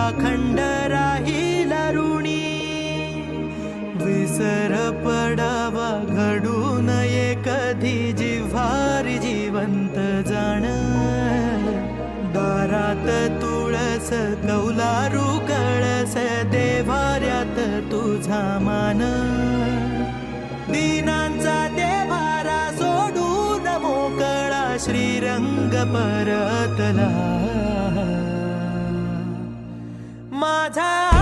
पाखंड राहील ऋणी, विसर पडावा घडू नये कधी जिव्हारी जिवंत जाण, दारात तुळस कौलारू कळस देवाऱ्यात तुझा मान, दीनांचा देवारा सोडून मोकळा श्रीरंग परतला माझा